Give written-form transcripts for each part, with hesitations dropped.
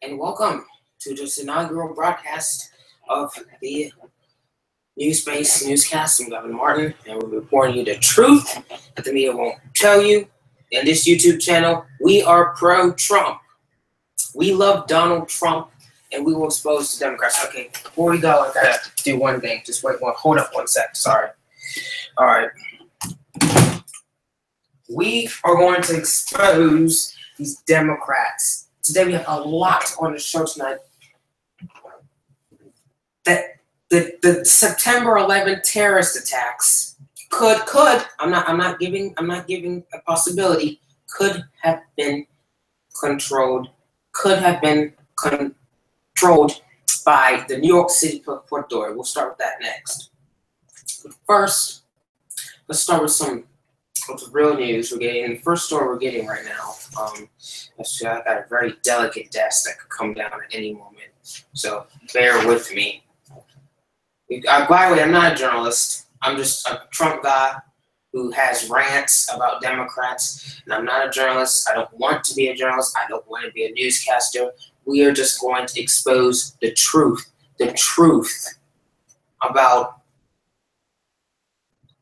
and welcome to this inaugural broadcast of the Newsbase newscast. I'm Governor Martin, and we're reporting you the truth that the media won't tell you. In this YouTube channel, we are pro-Trump. We love Donald Trump, and we will expose the Democrats. Okay, before we go, I gotta do one thing. Just wait hold up one sec. Sorry. All right. We are going to expose these Democrats. Today we have a lot on the show tonight. That the September 11th terrorist attacks could I'm not giving a possibility, could have been controlled by the New York City Port Authority. We'll start with that next. But first, let's start with some real news we're getting. The first story we're getting right now. I got a very delicate desk that could come down at any moment, so bear with me. By the way, I'm not a journalist. I'm just a Trump guy who has rants about Democrats, and I'm not a journalist. I don't want to be a journalist. I don't want to be a newscaster. We are just going to expose the truth about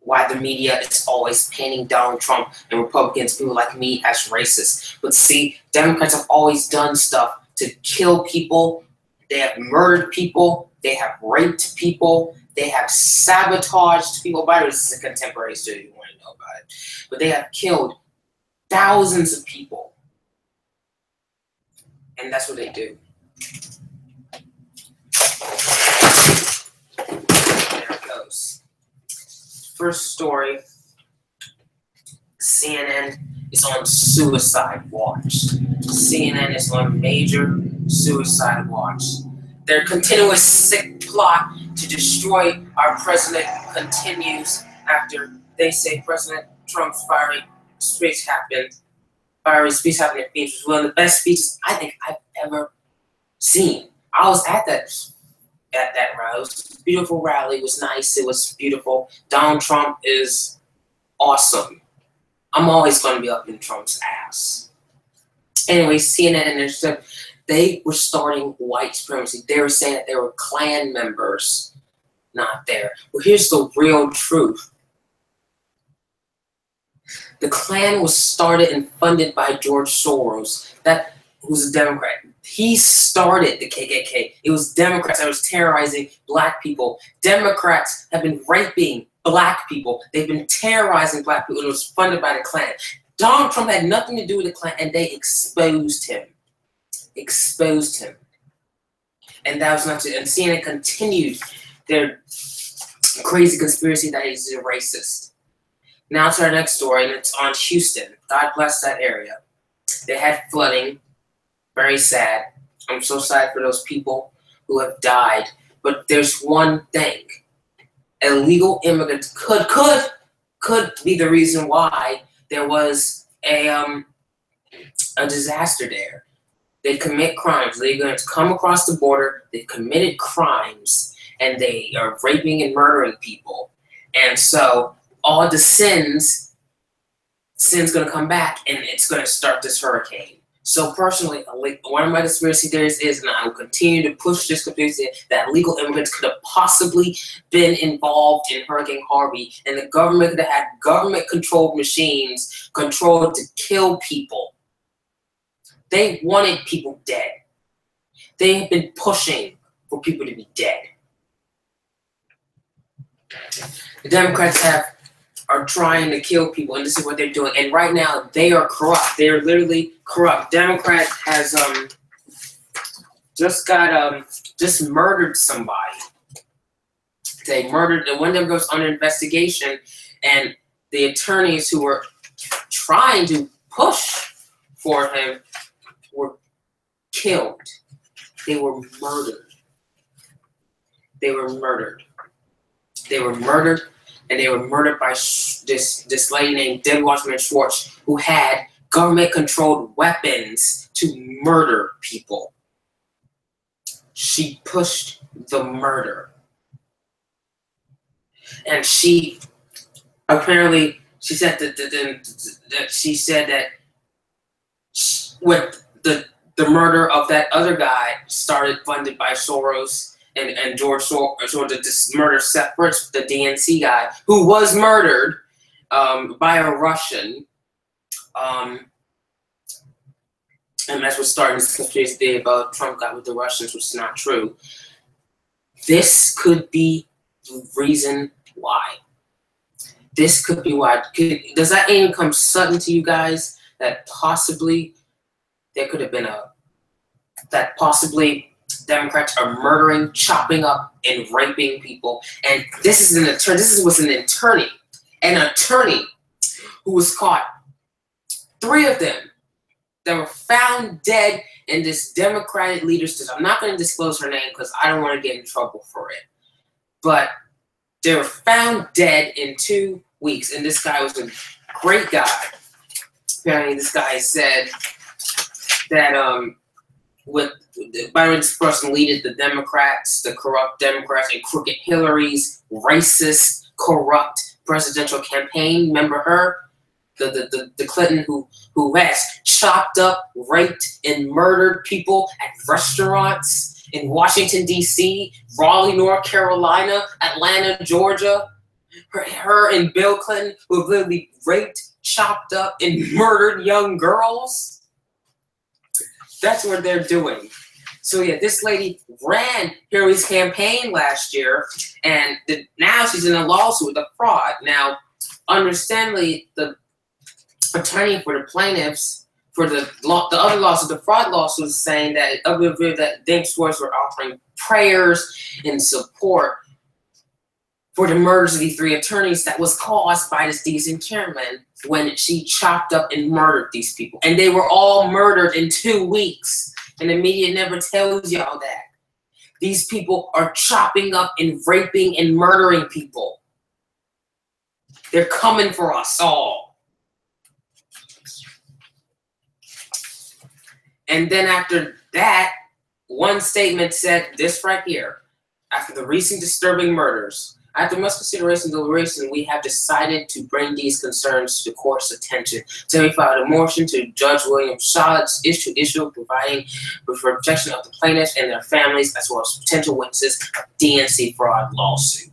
why the media is always painting Donald Trump and Republicans, people like me, as racist. But see, Democrats have always done stuff to kill people. They have murdered people. They have raped people. They have sabotaged people. By the way, this is a contemporary story if you want to know about it. But they have killed thousands of people. And that's what they do. There it goes. First story, CNN is on suicide watch. CNN is on major suicide watch. Their continuous sick plot to destroy our president continues after they say President Trump's fiery speech happened. Fiery speech happened at Phoenix. It was one of the best speeches I think I've ever seen. I was at that rally. It was a beautiful rally. It was nice. It was beautiful. Donald Trump is awesome. I'm always going to be up in Trump's ass. Anyway, CNN, they were starting white supremacy. They were saying that they were Klan members. Not there. Well, here's the real truth. The Klan was started and funded by George Soros, who's a Democrat. He started the KKK. It was Democrats that was terrorizing black people. Democrats have been raping black people. They've been terrorizing black people. It was funded by the Klan. Donald Trump had nothing to do with the Klan, and they exposed him. And that was not to, and CNN continued their crazy conspiracy that he's a racist. Now to our next story, and it's on Houston. God bless that area. They had flooding. Very sad. I'm so sad for those people who have died. But there's one thing. Illegal immigrants could be the reason why there was a disaster there. They commit crimes. They're going to come across the border. They've committed crimes, and they are raping and murdering people. And so all the sin's going to come back, and it's going to start this hurricane. So personally, one of my conspiracy theories is, and I will continue to push this conspiracy, that illegal immigrants could have possibly been involved in Hurricane Harvey, and the government could have had government-controlled machines controlled to kill people. They wanted people dead. They have been pushing for people to be dead. The Democrats are trying to kill people, and this is what they're doing. And right now, they are corrupt. They are literally corrupt. Democrat has just murdered somebody. They murdered, and one of them goes under investigation, and the attorneys who were trying to push for him were killed. They were murdered. They were murdered. They were murdered. And they were murdered by this lady named Debbie Wasserman Schultz, who had government-controlled weapons to murder people. She pushed the murder. And she apparently, she said that what the murder of that other guy started funded by Soros and George Soros to murder Seth Rich, the DNC guy, who was murdered by a Russian. And that's what started this conspiracy theory about Trump got with the Russians, which is not true. This could be the reason why. This could be why. Does that even come sudden to you guys that possibly there could have been that possibly Democrats are murdering, chopping up, and raping people? And this is an attorney. This was an attorney who was caught. 3 of them that were found dead in this Democratic leader's. I'm not going to disclose her name because I don't want to get in trouble for it. But they were found dead in 2 weeks, and this guy was a great guy. Apparently, this guy said that by the way, this person leaded the Democrats, the corrupt Democrats, and crooked Hillary's racist, corrupt presidential campaign. Remember her? The Clinton who has chopped up, raped, and murdered people at restaurants in Washington, D.C., Raleigh, North Carolina, Atlanta, Georgia. Her and Bill Clinton, who have literally raped, chopped up, and murdered young girls. That's what they're doing. So yeah, this lady ran Hillary's campaign last year, and now she's in a lawsuit with a fraud. Now, understandably, the attorney for the plaintiffs for the other lawsuit, the fraud lawsuit, is saying that Dame Schwartz were offering prayers and support for the murders of these 3 attorneys that was caused by this decent chairman when she chopped up and murdered these people. And they were all murdered in 2 weeks. And the media never tells y'all that. These people are chopping up and raping and murdering people. They're coming for us all. And then after that, one statement said this right here. After the recent disturbing murders, after much consideration and deliberation, we have decided to bring these concerns to the court's attention. So we filed a motion to Judge William Schultz issue providing for protection of the plaintiffs and their families, as well as potential witnesses of DNC fraud lawsuit.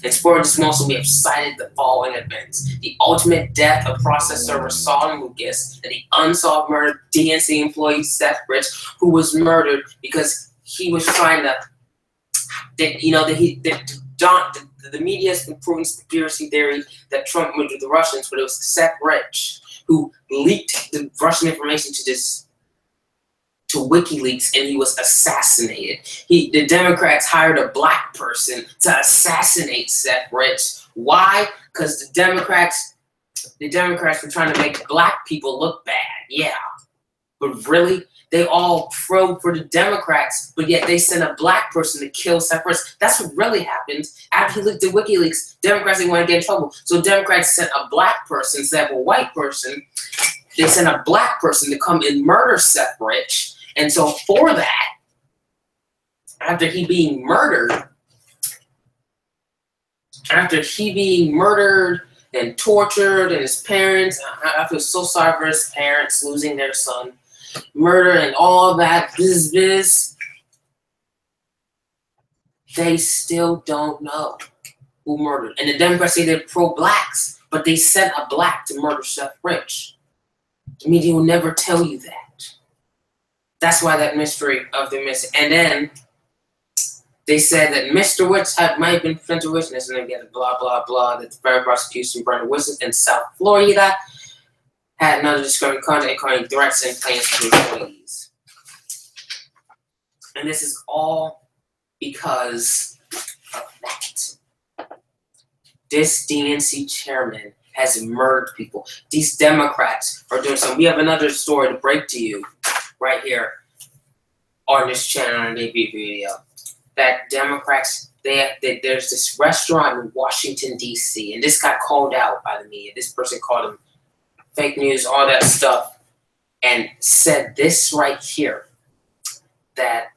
In support of this motion, we have cited the following events: the ultimate death of process server Solomon Lucas and the unsolved murder of DNC employee Seth Rich, who was murdered because he was trying to, the media has been proving conspiracy theory that Trump murdered the Russians, but it was Seth Rich who leaked the Russian information to WikiLeaks, and he was assassinated. The Democrats hired a black person to assassinate Seth Rich. Why? Because the Democrats were trying to make black people look bad. Yeah, but really, they all pro for the Democrats, but yet they sent a black person to kill Seth Rich. That's what really happened. After he leaked to WikiLeaks, Democrats didn't want to get in trouble, so Democrats sent a black person instead of a white person. They sent a black person to come and murder Seth Rich. And so for that, after he being murdered and tortured, and his parents, I feel so sorry for his parents losing their son, murder and all that biz, they still don't know who murdered. And the Democrats say they're pro-blacks, but they sent a black to murder Seth Rich. The media will never tell you that. That's why that mystery of the missing. And then they said that Mr. Witz might have been prevented witness, and then get blah, blah, blah, that the federal prosecution burned witness in South Florida had another discovery content including threats and claims to employees. And this is all because of that. This DNC chairman has murdered people. These Democrats are doing something. We have another story to break to you right here on this channel on the video. That Democrats, there's this restaurant in Washington, D.C., and this got called out by the media. This person called them fake news, all that stuff, and said this right here, that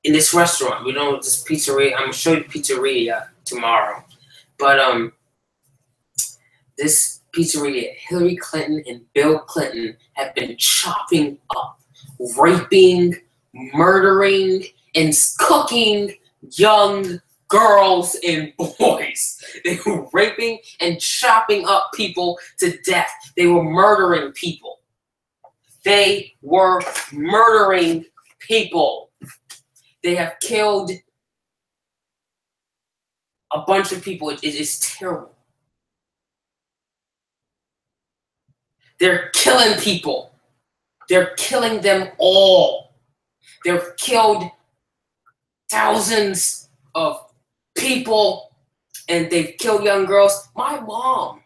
in this restaurant, we know this pizzeria, I'm going to show you the pizzeria tomorrow, but this pizzeria, Hillary Clinton and Bill Clinton have been chopping up, raping, murdering, and cooking young girls and boys. They were raping and chopping up people to death. They were murdering people. They were murdering people. They have killed a bunch of people. It is terrible. They're killing people. They're killing them all. They've killed thousands of people, and they've killed young girls. My mom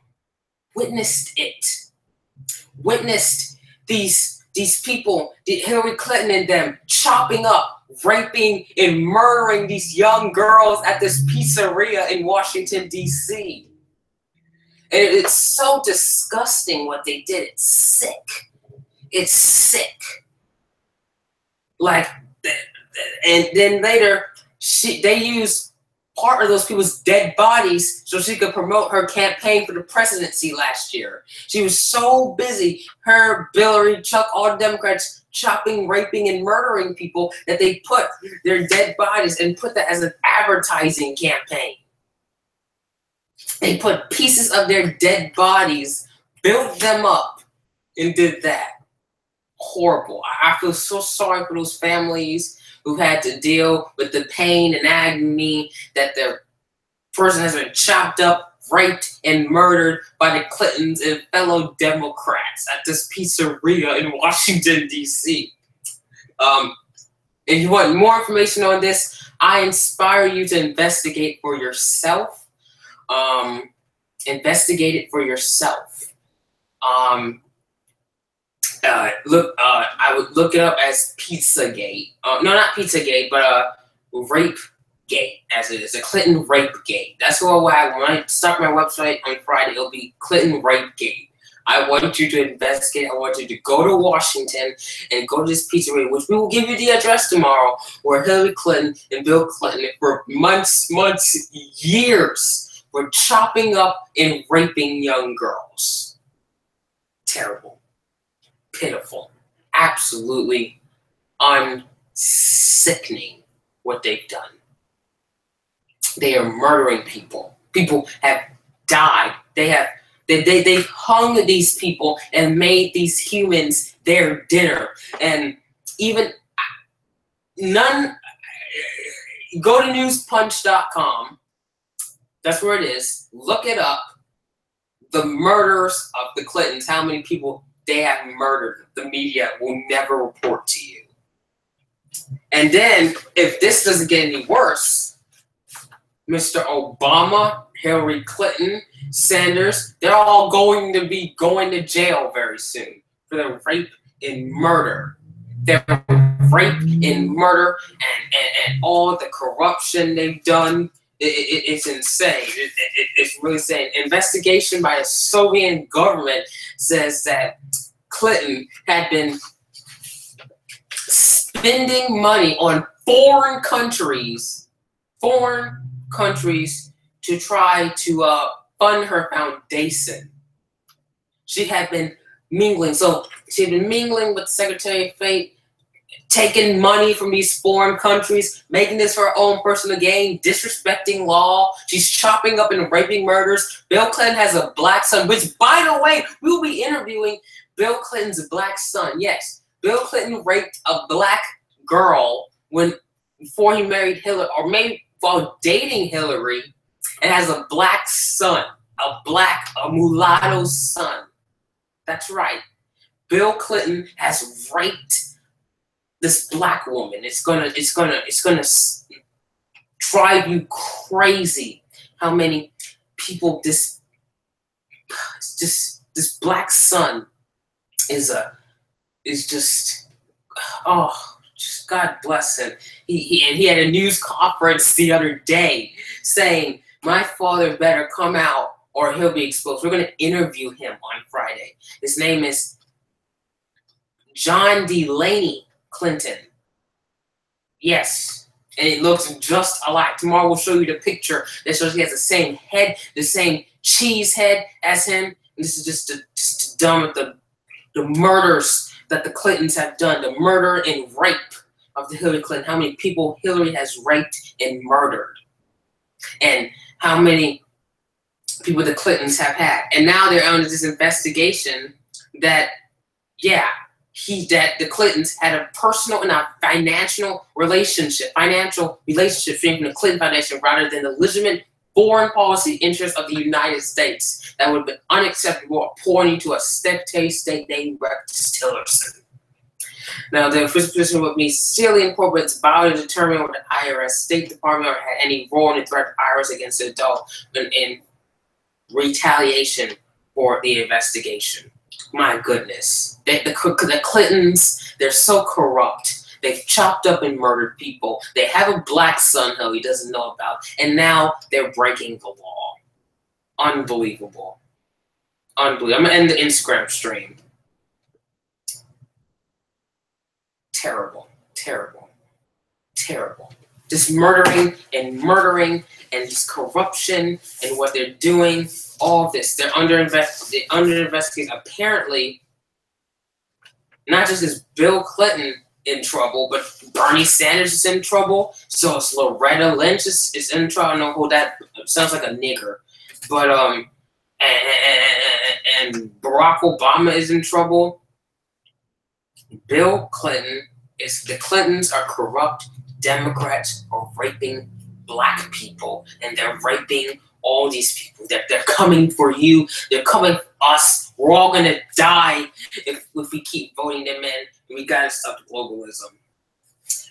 witnessed it. Witnessed these people, Hillary Clinton and them, chopping up, raping, and murdering these young girls at this pizzeria in Washington, D.C. And it's so disgusting what they did. It's sick. It's sick. Like, and then later, they used part of those people's dead bodies so she could promote her campaign for the presidency last year. She was so busy, her, Hillary, Chuck, all the Democrats chopping, raping, and murdering people that they put their dead bodies and put that as an advertising campaign. They put pieces of their dead bodies, built them up, and did that. Horrible. I feel so sorry for those families who had to deal with the pain and agony that their person has been chopped up, raped, and murdered by the Clintons and fellow Democrats at this pizzeria in Washington, D.C. If you want more information on this, I inspire you to investigate for yourself. Investigate it for yourself. I would look it up as Pizzagate. No, not Pizzagate, but Rape Gate, as it is, a Clinton Rape Gate. That's what when I start my website on Friday, it'll be Clinton Rape Gate. I want you to investigate. I want you to go to Washington and go to this pizzeria, which we will give you the address tomorrow, where Hillary Clinton and Bill Clinton, for months, years, were chopping up and raping young girls. Terrible. Pitiful. Absolutely unsickening what they've done. They are murdering people. People have died. They've hung these people and made these humans their dinner. And even go to newspunch.com. That's where it is. Look it up. The murders of the Clintons, how many people they have murdered. The media will never report to you. And then, if this doesn't get any worse, Mr. Obama, Hillary Clinton, Sanders, they're all going to be going to jail very soon for their rape and murder. Their rape and murder and all the corruption they've done. It's insane. It's really insane. Investigation by the Soviet government says that Clinton had been spending money on foreign countries to try to fund her foundation. She had been mingling. So she had been mingling with Secretary of State, taking money from these foreign countries, making this her own personal gain, disrespecting law. She's chopping up and raping murders. Bill Clinton has a black son, which, by the way, we will be interviewing Bill Clinton's black son. Yes, Bill Clinton raped a black girl before he married Hillary, or maybe while dating Hillary, and has a black son, a mulatto son. That's right. Bill Clinton has raped this black woman. It's gonna drive you crazy how many people this black son is just God bless him. He had a news conference the other day saying, my father better come out or he'll be exposed. We're going to interview him on Friday. His name is John Delaney Clinton. Yes. And it looks just alike. Tomorrow we'll show you the picture that shows he has the same head, the same cheese head as him. And this is just done with the murders that the Clintons have done, the murder and rape of the Hillary Clinton, how many people Hillary has raped and murdered, and how many people the Clintons have had. And now they're under this investigation that, yeah, that the Clintons had a personal and a financial relationship stream from the Clinton Foundation rather than the legitimate foreign policy interests of the United States that would have been unacceptable according to a secretary of state named Rex Tillerson. Now, the official position would be sincerely incorporates power to determine whether the IRS, State Department, had any role in the threat of IRS against the adult in retaliation for the investigation. My goodness. The Clintons, they're so corrupt. They've chopped up and murdered people. They have a black son who he doesn't know about. And now they're breaking the law. Unbelievable. Unbelievable. I'm going to end the Instagram stream. Terrible. Terrible. Terrible. Just murdering and just corruption and what they're doing. All of this. They're under investigation. Apparently, not just is Bill Clinton in trouble, but Bernie Sanders is in trouble. So it's Loretta Lynch is in trouble. I don't know who that sounds like, a nigger. But and Barack Obama is in trouble. Bill Clinton the Clintons are corrupt. Democrats are raping black people, and they're raping all these people. They're coming for you. They're coming for us. We're all gonna die if we keep voting them in. And we gotta stop globalism.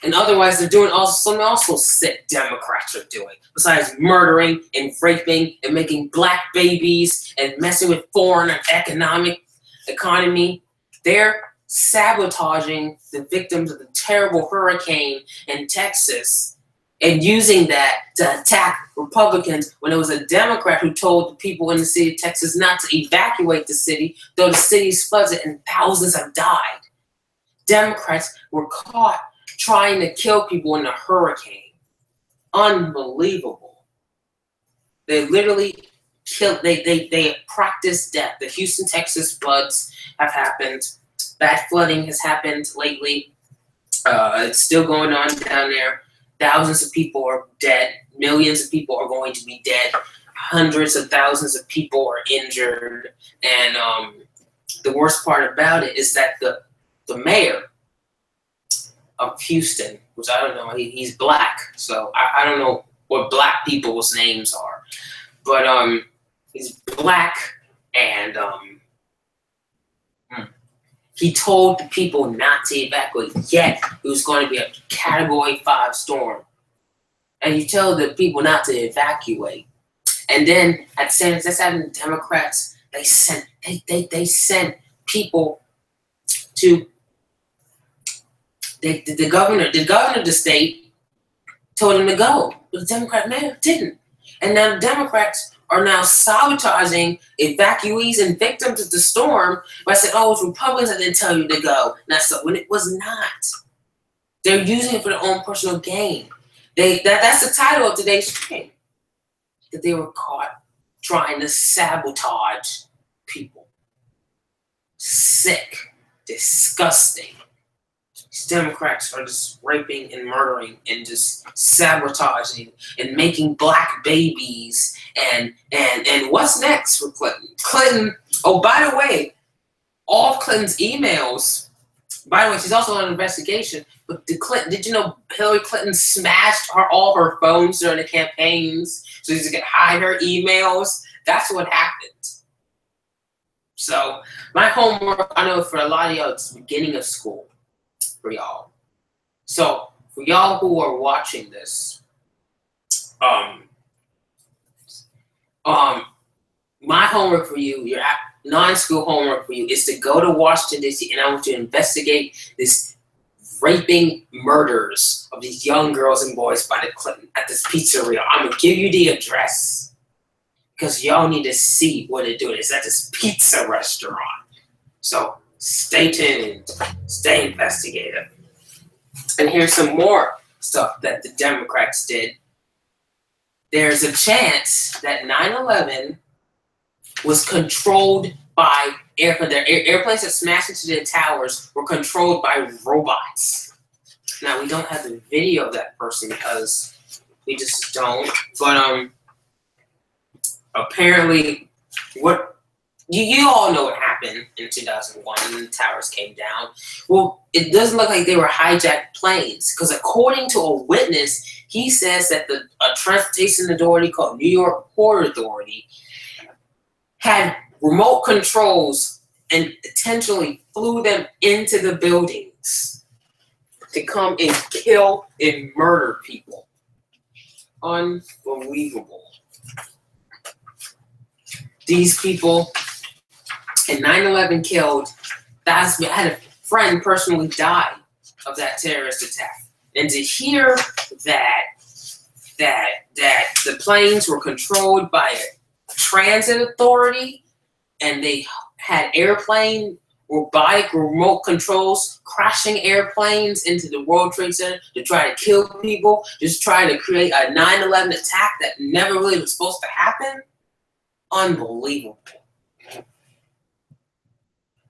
And otherwise, they're doing something also sick Democrats are doing. Besides murdering and raping and making black babies and messing with foreign economy, they're sabotaging the victims of the terrible hurricane in Texas and using that to attack Republicans when it was a Democrat who told the people in the city of Texas not to evacuate the city, though the city's flooded and thousands have died. Democrats were caught trying to kill people in a hurricane. Unbelievable. They literally killed, they practiced death. The Houston, Texas floods have happened. Bad flooding has happened lately. It's still going on down there. Thousands of people are dead. Millions of people are going to be dead. Hundreds of thousands of people are injured. And the worst part about it is that the mayor of Houston, which I don't know, he's black. So I don't know what black people's names are. But he's black, and he told the people not to evacuate, yet it was going to be a Category 5 storm. And you tell the people not to evacuate. And then at the same time, that's having the Democrats, they sent people to the governor of the state told him to go, but the Democrat mayor didn't. And now the Democrats are now sabotaging evacuees and victims of the storm by saying, oh, it's Republicans that didn't tell you to go. That's so, when it was not. They're using it for their own personal gain. That's the title of today's stream. That they were caught trying to sabotage people. Sick. Disgusting. These Democrats are just raping and murdering and just sabotaging and making black babies. And what's next for Clinton? Clinton, oh, by the way, all of Clinton's emails, by the way, she's also on an investigation, but did you know Hillary Clinton smashed all her phones during the campaigns so she could hide her emails? That's what happened. So my homework, I know for a lot of y'all, it's the beginning of school for y'all. So for y'all who are watching this, my homework for you, your non-school homework for you, is to go to Washington, D.C., and I want you to investigate this raping murders of these young girls and boys by the Clinton at this pizzeria. I'm going to give you the address because y'all need to see what they're doing. It's at this pizza restaurant. So stay tuned. Stay investigative. And here's some more stuff that the Democrats did. There's a chance that 9/11 was controlled by airplanes that smashed into the towers were controlled by robots. Now, we don't have the video of that person because we just don't. But apparently, what you all know what happened in 2001 when the towers came down. Well, it doesn't look like they were hijacked planes, because according to a witness, he says that a transportation authority called New York Port Authority had remote controls and intentionally flew them into the buildings to come and kill and murder people. Unbelievable. These people in 9/11 killed. I had a friend personally die of that terrorist attack, and to hear that the planes were controlled by a transit authority, and they had airplane robotic remote controls crashing airplanes into the World Trade Center to try to kill people, just trying to create a 9/11 attack that never really was supposed to happen. Unbelievable.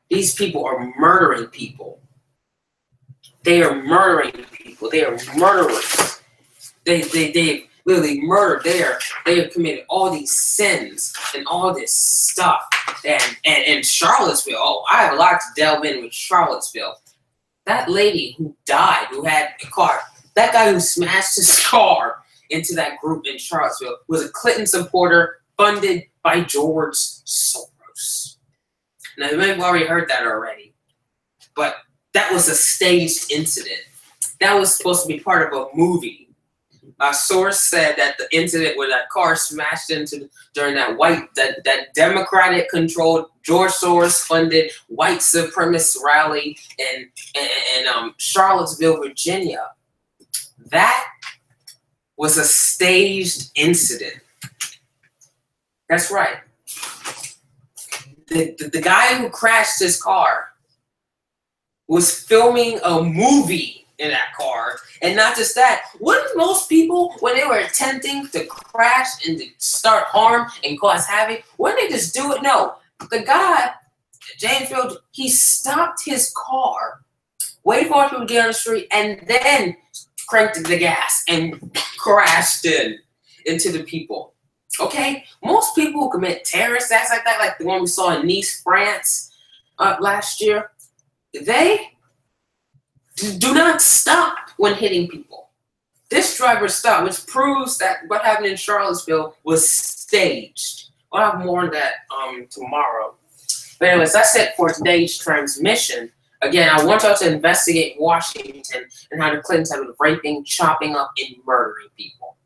These people are murdering people. They are murdering people. They are murderers. They literally murdered. They have committed all these sins and all this stuff. And Charlottesville, oh, I have a lot to delve in with Charlottesville. That lady who died, who had a car, that guy who smashed his car into that group in Charlottesville was a Clinton supporter funded by George Soros. Now, you may have already heard that already, but that was a staged incident. That was supposed to be part of a movie. A source said that the incident where that car smashed into during that Democratic-controlled, George Soros-funded white supremacist rally in Charlottesville, Virginia, that was a staged incident. That's right. The guy who crashed his car was filming a movie in that car. And not just that, wouldn't most people, when they were attempting to crash and to start harm and cause havoc, wouldn't they just do it? No. The guy, James Field, he stopped his car, waited for people to get on the street, and then cranked the gas and crashed into the people. Okay? Most people who commit terrorist acts like that, like the one we saw in Nice, France last year, they do not stop when hitting people. This driver stopped, which proves that what happened in Charlottesville was staged. I'll have more on that tomorrow. But anyways, that's it for today's transmission. Again, I want y'all to investigate Washington and how the Clintons have been raping, chopping up, and murdering people.